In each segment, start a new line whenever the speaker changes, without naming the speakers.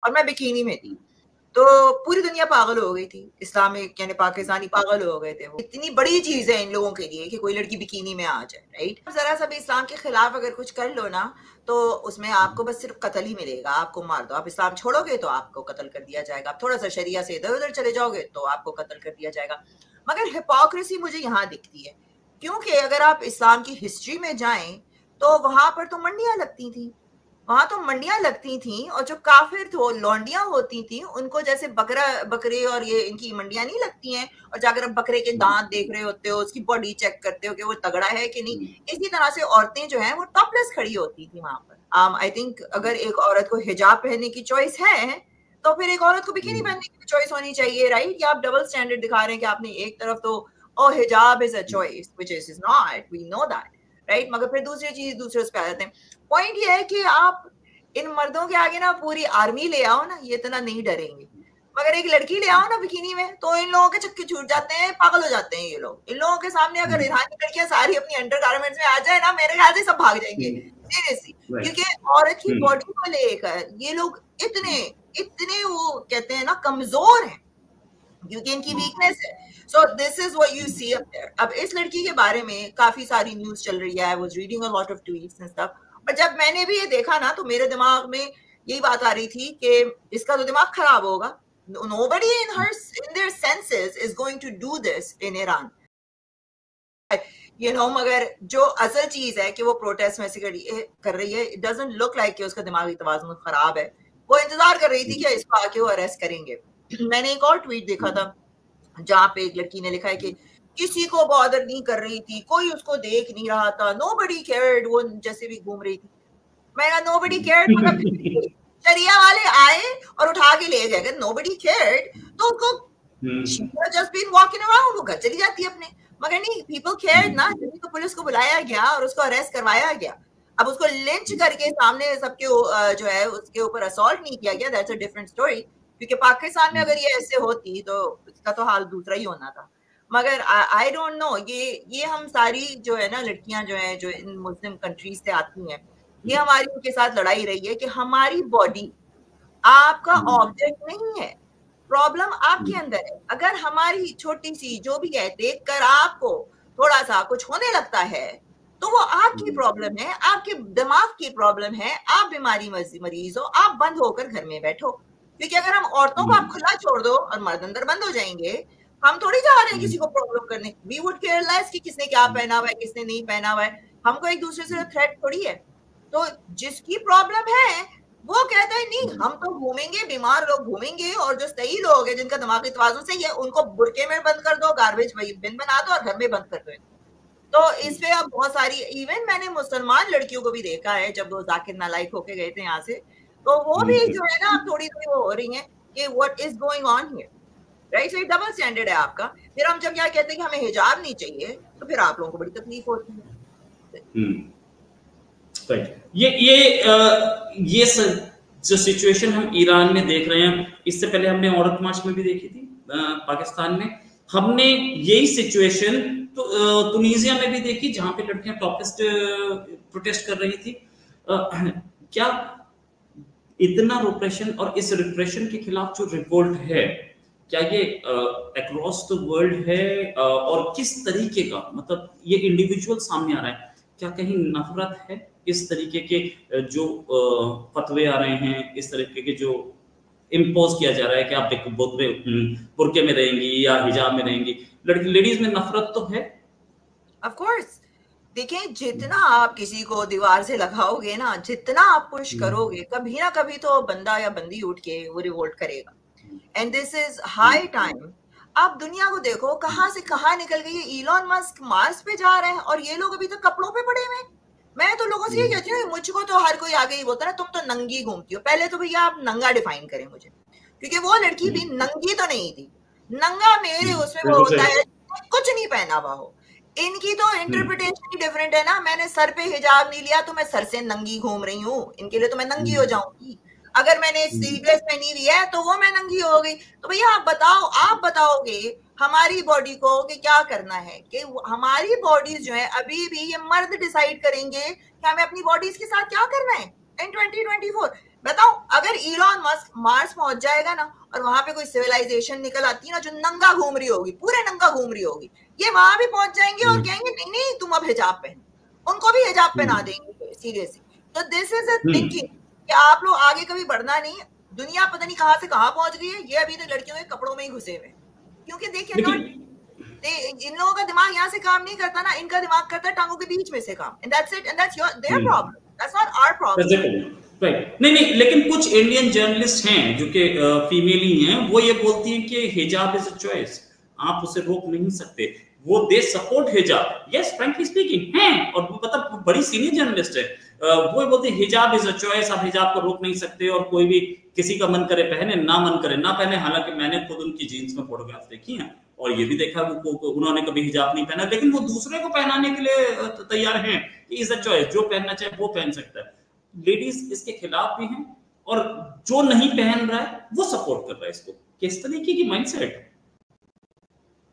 और मैं बिकिनी में थी। तो पूरी दुनिया पागल हो गई थी, इस्लामिक यानी पाकिस्तानी पागल हो गए थे। वो इतनी बड़ी चीज है इन लोगों के लिए कि कोई लड़की बिकिनी में आ जाए, राइट? जरा सा भी इस्लाम के खिलाफ अगर कुछ कर लो ना, तो उसमें आपको बस सिर्फ कत्ल ही मिलेगा, आपको मार दो। आप इस्लाम छोड़ोगे तो आपको कत्ल कर दिया जाएगा, आप थोड़ा सा शरिया से इधर उधर चले जाओगे तो आपको कत्ल कर दिया जाएगा। मगर हिपोक्रेसी मुझे यहाँ दिखती है, क्योंकि अगर आप इस्लाम की हिस्ट्री में जाएं तो वहां पर तो मंडियां लगती थी, वहां तो मंडियां लगती थी, और जो काफिर तो लौंडियां होती थी उनको जैसे बकरे और ये इनकी मंडियां नहीं लगती हैं, और जाकर आप बकरे के दांत देख रहे होते हो, उसकी बॉडी चेक करते हो कि वो तगड़ा है कि नहीं। इसी तरह से औरतें जो हैं वो टॉपलेस खड़ी होती थी वहां पर। आई थिंक अगर एक औरत को हिजाब पहनने की चॉइस है तो फिर एक औरत को बिकिनी पहनने की चॉइस होनी चाहिए, राइट? या आप डबल स्टैंडर्ड दिखा रहे हैं कि आपने एक तरफ तो oh hijab is a choice which is not, we know that, right? मगर फिर दूसरी चीज दूसरे उस पे आ जाते हैं। पॉइंट ये है कि आप इन मर्दों के आगे ना पूरी आर्मी ले आओ ना, ये इतना नहीं डरेंगे, मगर एक लड़की ले आओ ना बिकिनी में तो इन लोगों के छक्के छूट जाते हैं, पागल हो जाते हैं ये लोग। इन लोगों के सामने अगर ईरानी लड़कियां सारी अपनी अंडरगारमेंट्स में आ जाए ना, मेरे ख्याल से सब भाग जाएंगे सीरियसली, क्योंकि औरत की बॉडी को लेकर ये लोग इतने इतने वो कहते हैं ना कमजोर हैं, क्योंकि इनकी वीकनेस है। So this is what you see up there. अब इस लड़की के बारे में काफी सारी न्यूज चल रही है, I was reading a lot of tweets and stuff, और जब मैंने भी ये देखा ना तो मेरे दिमाग में यही बात आ रही थी कि इसका तो दिमाग खराब होगा, nobody in their senses is going to do this in Iran, मगर जो असल चीज है कि वो प्रोटेस्ट में से कर रही है, इट डजंट लुक लाइक कि उसका दिमागी तवाज़ुन खराब है। वो इंतजार कर रही थी कि इसको आके वो अरेस्ट करेंगे। मैंने एक और ट्वीट देखा था जहाँ पे एक लड़की ने लिखा है कि किसी को बॉदर नहीं कर रही थी, कोई उसको देख नहीं रहा था, नोबडी केयर्ड, वो जैसे भी घूम रही थी। मैंने नोबडी केयर्ड, मगर फिर शरिया वाले आए और उठा के ले गए। नोबडी केयर्ड तो उसको जस्ट बीन वॉकिंग अराउंड, वो घर चली जाती है अपने। मगर नहीं, पीपल केयर्ड ना, तो पुलिस को बुलाया गया और उसको अरेस्ट करवाया गया। अब उसको लिंच करके सामने सबके जो है उसके ऊपर असॉल्ट नहीं किया गया, दैट्स अ डिफरेंट स्टोरी, क्योंकि पाकिस्तान में अगर ये ऐसे होती तो इसका तो हाल दूसरा ही होना था। मगर आई डोंट नो, ये हम सारी जो है ना लड़कियां जो है जो इन मुस्लिम कंट्रीज से आती हैं, ये हमारी उनके साथ लड़ाई रही है कि हमारी बॉडी आपका ऑब्जेक्ट नहीं है, प्रॉब्लम आपके अंदर है। अगर हमारी छोटी सी जो भी है देखकर आपको थोड़ा सा कुछ होने लगता है तो वो आपकी प्रॉब्लम है, आपके दिमाग की प्रॉब्लम है, आप बीमारी मरीज हो, आप बंद होकर घर में बैठो। क्योंकि अगर हम औरतों को आप खुला छोड़ दो और मर्द अंदर बंद हो जाएंगे, हम थोड़ी जा रहे हैं किसी को प्रॉब्लम करने। वी वुड केयर लेस कि किसने क्या पहना हुआ है किसने नहीं पहना हुआ है, हमको एक दूसरे से थ्रेट थोड़ी है। तो जिसकी प्रॉब्लम है वो कहता है नहीं, हम तो घूमेंगे, बीमार लोग घूमेंगे, और जो सही लोग हैं जिनका दिमागी तवाज़ुन सही है उनको बुरके में बंद कर दो, गार्बेज बिन बना दो और घर में बंद कर दो। तो इस पे अब बहुत सारी, इवन मैंने मुसलमान लड़कियों को भी देखा है जब वो जाकिर नालायक होके गए थे यहाँ से, तो वो भी जो है ना थोड़ी थोड़ी वो हो रही है कि what is going on here, right? So double standard है आपका। फिर हम जब यहाँ कहते हैं कि हमें हिजाब नहीं चाहिए तो फिर आप लोगों को बड़ी तकलीफ होती है।
राइट, ये जो सिचुएशन हम ईरान में देख रहे हैं, इससे पहले हमने औरत मार्च में भी देखी थी पाकिस्तान में, हमने यही सिचुएशन तो तुनीजिया में भी देखी जहां पे लड़कियां टॉपलेस प्रोटेस्ट कर रही थी। क्या इतना रिप्रेशन और इस रिप्रेशन के खिलाफ जो रिवोल्ट है, क्या ये अक्रॉस द वर्ल्ड है और किस तरीके का, मतलब ये इंडिविजुअल सामने आ रहा है, क्या कहीं नफरत है इस तरीके के जो फतवे आ रहे हैं, इस तरीके के जो इम्पोज किया जा रहा है कि आप बुरके में रहेंगी या हिजाब में रहेंगी, लेडीज में नफरत तो है?
ऑफ कोर्स, देखें जितना आप किसी को दीवार से लगाओगे ना, जितना आप पुश करोगे, कभी ना कभी तो बंदा या बंदी उठ के वो रिवोल्ट करेगा। And this is high time. आप दुनिया को देखो कहां से कहां निकल गई है। इलॉन मस्क मार्स पे जा रहे हैं और ये लोग अभी तक कपड़ों पे पड़े हुए। मैं तो लोगों से ये कहती हूँ, मुझको तो हर कोई आगे ही बोलता है तुम तो नंगी घूमती हो। पहले तो भैया आप नंगा डिफाइन करें मुझे, क्योंकि वो लड़की भी नंगी तो नहीं थी। नंगा मेरे उसमें वो होता है कुछ नहीं पहना हुआ हो। इनकी तो इंटरप्रिटेशन ही डिफरेंट है ना। मैंने सर पे हिजाब नहीं लिया तो मैं सर से नंगी घूम रही हूँ, इनके लिए तो मैं नंगी हो जाऊंगी। अगर मैंने स्लीवलेस पहनी हुई है तो वो मैं नंगी हो गई। तो भैया आप बताओगे हमारी बॉडी को कि क्या करना है, कि हमारी बॉडीज जो है अभी भी ये मर्द डिसाइड करेंगे कि हमें अपनी बॉडीज के साथ क्या करना है इन 2024। बताओ, अगर इलॉन मस्क मार्स पहुंच जाएगा ना और वहां पे कोई सिविलाइजेशन निकल आती है ना जो नंगा घूम रही होगी, पूरे नंगा घूम रही होगी, ये वहां भी पहुंच जाएंगे और कहेंगे नहीं नहीं तुम अब हिजाब पहनो, उनको भी हिजाब पहना देंगे सीरियसली। तो दिस इज अ थिंकिंग कि आप लोग आगे कभी बढ़ना नहीं। दुनिया पता नहीं कहां से कहां पहुंच गई है, ये अभी तक लड़कियों के कपड़ों में ही घुसे हुए, क्योंकि दे कैन नॉट, इन लोगों का दिमाग यहाँ से काम नहीं करता ना, इनका दिमाग करता है टांगों के बीच में से काम, and that's it, and that's your there problem, that's not our problem.
Right, नहीं नहीं, लेकिन कुछ इंडियन जर्नलिस्ट हैं जो कि फीमेल ही हैं, वो ये बोलती हैं कि हिजाब इज अ चॉइस, आप उसे रोक नहीं सकते, वो दे सपोर्ट हिजाब, यस फ्रैंकली स्पीकिंग हैं, और मतलब बड़ी सीनियर जर्नलिस्ट है, वो बोलते हैं हिजाब इज अ चॉइस, आप हिजाब को रोक नहीं सकते, और कोई भी किसी का मन करे पहने, ना मन करे ना पहने। हालांकि मैंने खुद उनकी जीन्स में फोटोग्राफ देखी है और ये भी देखा वो उन्होंने कभी हिजाब नहीं पहना, लेकिन वो दूसरे को पहनाने के लिए तैयार हैं कि इज अ चॉइस, जो पहनना चाहे वो पहन सकता है। लेडीज इसके खिलाफ भी हैं और जो नहीं पहन रहा है वो सपोर्ट कर रहा है इसको। किस तरीके की माइंडसेट?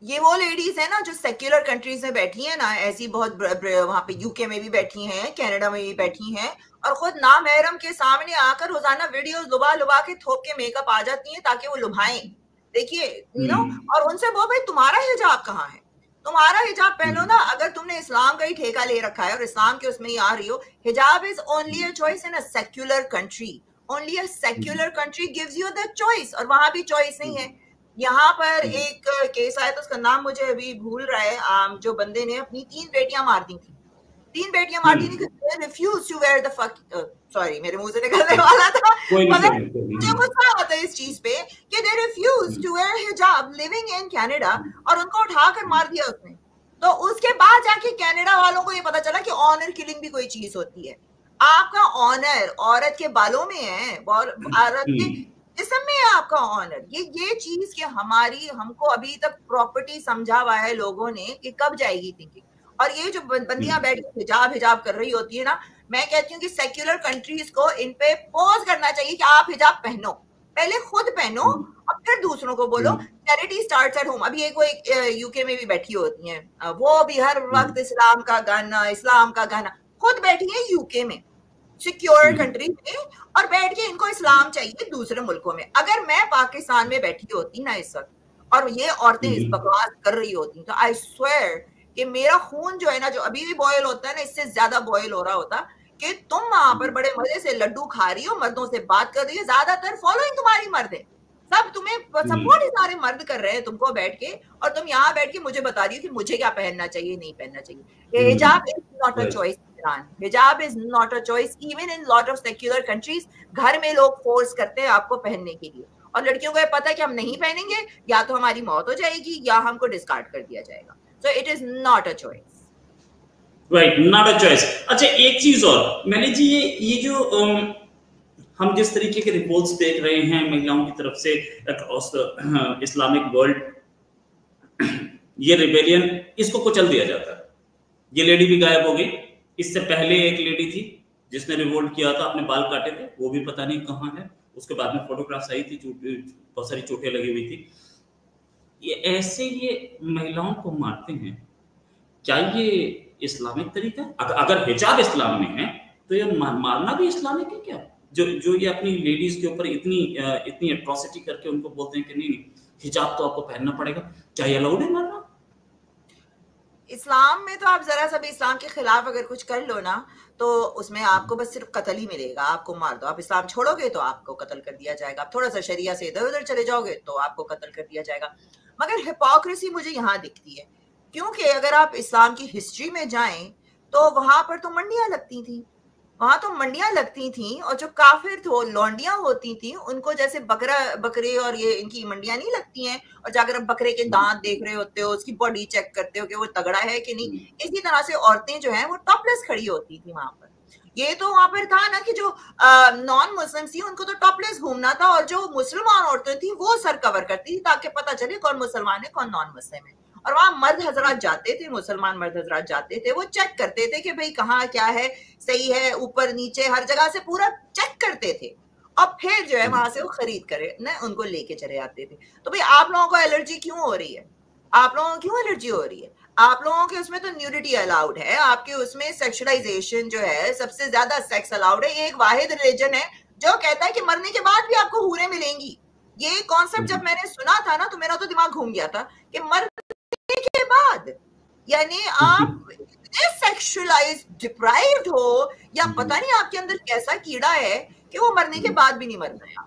ये वो लेडीज है ना जो सेक्युलर कंट्रीज में बैठी है ना, ऐसी बहुत वहां पे यूके में भी बैठी हैं, कनाडा में भी बैठी हैं, और खुद नामहरम के सामने आकर रोजाना वीडियोस लुबा लुबा के थोप के मेकअप आ जाती हैं ताकि वो लुभाएं। देखिए यू नो, और उनसे वो भाई तुम्हारा हिजाब कहाँ है, तुम्हारा हिजाब पहनो ना, अगर तुमने इस्लाम का ही ठेका ले रखा है और इस्लाम के उसमें ही आ रही हो। हिजाब is only a choice in a secular country, only a secular country gives you the choice, और वहां भी चॉइस नहीं है। यहाँ पर एक केस आया था, उसका नाम मुझे अभी भूल रहा है, जो बंदे ने अपनी 3 बेटियां मार दी थी, 3 बेटियां मार दी थी, refuse to wear the fuck, sorry मेरे मुंह से निकलने वाला था, मगर मुझे गुस्सा आता है इस चीज पे कि दे रिफ्यूज टू वेयर हिजाब लिविंग इन कनाडा, और उनको उठाकर मार दिया उसने। तो उसके बाद जाके कनाडा वालों को ये पता चला कि ऑनर किलिंग भी कोई चीज होती है। आपका ऑनर औरत के बालों में है, औरत के जिस्म में है आपका ऑनर। ये चीज कि हमको अभी तक प्रॉपर्टी समझा हुआ है लोगों ने कि कब जाएगी थिंकिंग। और ये जो बंदियां बैठ के हिजाब हिजाब कर रही होती है ना, मैं कहती हूँ कि सेक्युलर कंट्रीज को इन पे पोज करना चाहिए कि आप हिजाब पहनो, पहले खुद पहनो और फिर दूसरों को बोलो। Charity starts at home. अभी एक यूके में भी बैठी होती हैं, वो भी हर वक्त इस्लाम का गाना खुद बैठी है यूके में, सिक्योर कंट्री में, और बैठ के इनको इस्लाम चाहिए दूसरे मुल्कों में। अगर मैं पाकिस्तान में बैठी होती ना इस वक्त और ये औरतें इस बकवास कर रही होती तो आई स्वेयर कि मेरा खून जो है ना, जो अभी भी बॉयल होता है ना, इससे ज्यादा बॉयल हो रहा होता कि तुम वहां पर बड़े मजे से लड्डू खा रही हो, मर्दों से बात कर रही हो, ज्यादातर फॉलोइंग तुम्हारी मर्द है, सब तुम्हें सपोर्ट ही सारे मर्द कर रहे हैं तुमको बैठ के, और तुम यहाँ बैठ के मुझे बता रही हो कि मुझे क्या पहनना चाहिए नहीं पहनना चाहिए। हिजाब इज नॉट अ चॉइस, हिजाब is not a choice even in lot of secular countries. घर में लोग फोर्स करते हैं आपको पहनने के लिए, और लड़कियों को पता है कि हम नहीं पहनेंगे या तो हमारी मौत हो जाएगी या हमको डिस्कार्ड कर दिया जाएगा। So it is not a choice,
right, not a choice. अच्छा, एक चीज और मैंने जी, ये जो हम जिस तरीके के रिपोर्ट्स देख रहे हैं महिलाओं की तरफ से अक्रॉस द इस्लामिक वर्ल्ड, ये रिबेलियन, इसको कुचल दिया जाता है। ये लेडी भी गायब हो गई, इससे पहले एक लेडी थी जिसने रिवोल्ट किया था, अपने बाल काटे थे, वो भी पता नहीं कहाँ है। उसके बाद में फोटोग्राफ्स आई थी, बहुत सारी चोटें लगी हुई थी। ये ऐसे ये महिलाओं को मारते हैं, क्या ये इस्लामिक तरीका? अगर हिजाब इस्लाम में है तो ये मारना भी इस्लामिक है क्या? जो ये अपनी लेडीज के ऊपर इतनी एट्रोसिटी करके उनको बोलते हैं कि नहीं हिजाब तो आपको पहनना पड़ेगा, क्या ये अलाउड है मारना?
इस्लाम में तो आप जरा सा भी इस्लाम के खिलाफ अगर कुछ कर लो ना तो उसमें आपको बस सिर्फ कत्ल ही मिलेगा, आपको मार दो। आप इस्लाम छोड़ोगे तो आपको कत्ल कर दिया जाएगा, आप थोड़ा सा शरिया से इधर उधर चले जाओगे तो आपको कत्ल कर दिया जाएगा। मगर हिपोक्रेसी मुझे यहाँ दिखती है, क्योंकि अगर आप इस्लाम की हिस्ट्री में जाएं तो वहां पर तो मंडियां लगती थी, वहां तो मंडियां लगती थी, और जो काफिर थे लौंडियां होती थी, उनको जैसे बकरे और ये इनकी मंडियां नहीं लगती हैं, और जाकर आप बकरे के दांत देख रहे होते हो, उसकी बॉडी चेक करते हो कि वो तगड़ा है कि नहीं, इसी तरह से औरतें जो हैं वो टॉपलेस खड़ी होती थी वहां पर। ये तो वहां पर था ना कि जो नॉन मुस्लिम थी उनको तो टॉपलेस घूमना था, और जो मुसलमान औरतें थी वो सर कवर करती थी ताकि पता चले कौन मुसलमान है कौन नॉन मुस्लिम है। और वहां मर्द हजरात जाते थे, मुसलमान मर्द हजरात जाते थे, वो चेक करते थे कि भाई कहाँ क्या है, सही है, ऊपर नीचे हर जगह से पूरा चेक करते थे, और फिर जो है वहां से वो खरीद करे ना उनको लेके चले आते थे। तो भाई आप लोगों को एलर्जी क्यों हो रही है? आप लोगों को क्यों एलर्जी हो रही है? आप लोगों के उसमें तो न्यूडिटी अलाउड है, आपके उसमें सेक्सुअलाइजेशन जो है, सबसे ज्यादा सेक्स अलाउड है। एक वाहिद रिलीजन है जो कहता है कि मरने के बाद भी आपको हूरें मिलेंगी। ये कॉन्सेप्ट जब मैंने सुना था ना तो मेरा तो दिमाग घूम गया था कि मरने के बाद, यानी आप इतने सेक्सुअलाइज डिप्राइव्ड हो या पता नहीं आपके अंदर कैसा कीड़ा है कि वो मरने के बाद भी नहीं मरना है।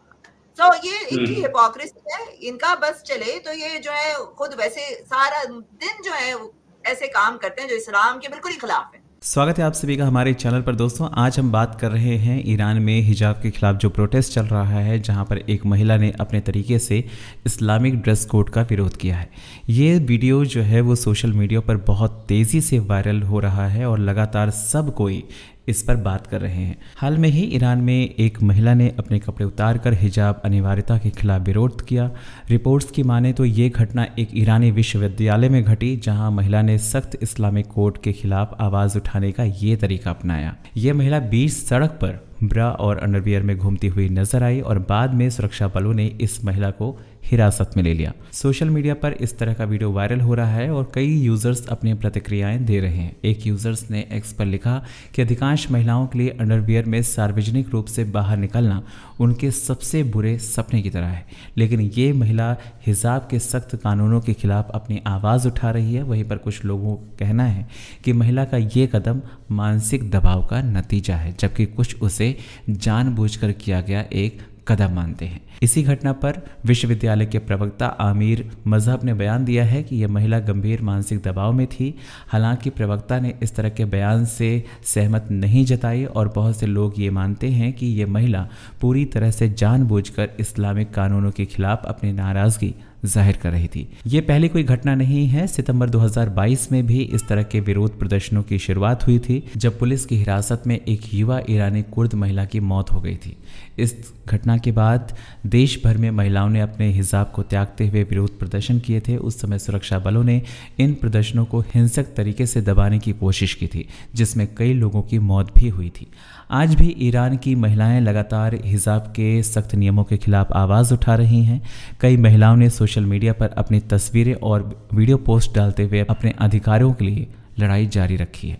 तो ये इनकी हिपोक्रेसी है, इनका बस चले तो ये जो है खुद वैसे सारा दिन जो है ऐसे काम करते हैं जो इस्लाम के बिल्कुल ही खिलाफ है।
स्वागत है आप सभी का हमारे चैनल पर। दोस्तों, आज हम बात कर रहे हैं ईरान में हिजाब के खिलाफ जो प्रोटेस्ट चल रहा है, जहां पर एक महिला ने अपने तरीके से इस्लामिक ड्रेस कोड का विरोध किया है। ये वीडियो जो है वो सोशल मीडिया पर बहुत तेज़ी से वायरल हो रहा है और लगातार सब कोई इस पर बात कर रहे हैं। हाल में ही ईरान में एक महिला ने अपने कपड़े उतारकर हिजाब अनिवार्यता के खिलाफ विरोध किया। रिपोर्ट्स की माने तो ये घटना एक ईरानी विश्वविद्यालय में घटी, जहां महिला ने सख्त इस्लामिक कोड के खिलाफ आवाज़ उठाने का ये तरीका अपनाया। ये महिला बीच सड़क पर ब्रा और अंडरवियर में घूमती हुई नजर आई और बाद में सुरक्षा बलों ने इस महिला को हिरासत में ले लिया। सोशल मीडिया पर इस तरह का वीडियो वायरल हो रहा है और कई यूजर्स अपनी प्रतिक्रियाएं दे रहे हैं। एक यूजर्स ने एक्स पर लिखा कि अधिकांश महिलाओं के लिए अंडरवियर में सार्वजनिक रूप से बाहर निकलना उनके सबसे बुरे सपने की तरह है, लेकिन ये महिला हिजाब के सख्त कानूनों के खिलाफ अपनी आवाज़ उठा रही है। वहीं पर कुछ लोगों का कहना है कि महिला का ये कदम मानसिक दबाव का नतीजा है, जबकि कुछ उसे जानबूझकर किया गया एक कदम मानते हैं। इसी घटना पर विश्वविद्यालय के प्रवक्ता आमिर मजहब ने बयान दिया है कि यह महिला गंभीर मानसिक दबाव में थी। हालांकि प्रवक्ता ने इस तरह के बयान से सहमत नहीं जताई और बहुत से लोग ये मानते हैं कि यह महिला पूरी तरह से जानबूझकर इस्लामिक कानूनों के खिलाफ अपनी नाराज़गी जाहिर कर रही थी। ये पहली कोई घटना नहीं है। सितंबर 2022 में भी इस तरह के विरोध प्रदर्शनों की शुरुआत हुई थी, जब पुलिस की हिरासत में एक युवा ईरानी कुर्द महिला की मौत हो गई थी। इस घटना के बाद देश भर में महिलाओं ने अपने हिजाब को त्यागते हुए विरोध प्रदर्शन किए थे। उस समय सुरक्षा बलों ने इन प्रदर्शनों को हिंसक तरीके से दबाने की कोशिश की थी, जिसमें कई लोगों की मौत भी हुई थी। आज भी ईरान की महिलाएं लगातार हिजाब के सख्त नियमों के खिलाफ आवाज़ उठा रही हैं। कई महिलाओं ने सोशल मीडिया पर अपनी तस्वीरें और वीडियो पोस्ट डालते हुए अपने अधिकारों के लिए लड़ाई जारी रखी है।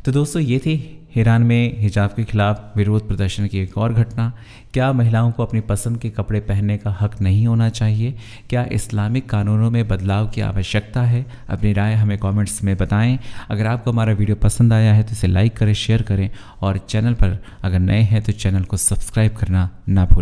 तो दोस्तों, ये थी ईरान में हिजाब के खिलाफ विरोध प्रदर्शन की एक और घटना। क्या महिलाओं को अपनी पसंद के कपड़े पहनने का हक नहीं होना चाहिए? क्या इस्लामिक कानूनों में बदलाव की आवश्यकता है? अपनी राय हमें कमेंट्स में बताएं। अगर आपको हमारा वीडियो पसंद आया है तो इसे लाइक करें, शेयर करें और चैनल पर अगर नए हैं तो चैनल को सब्सक्राइब करना ना भूलें।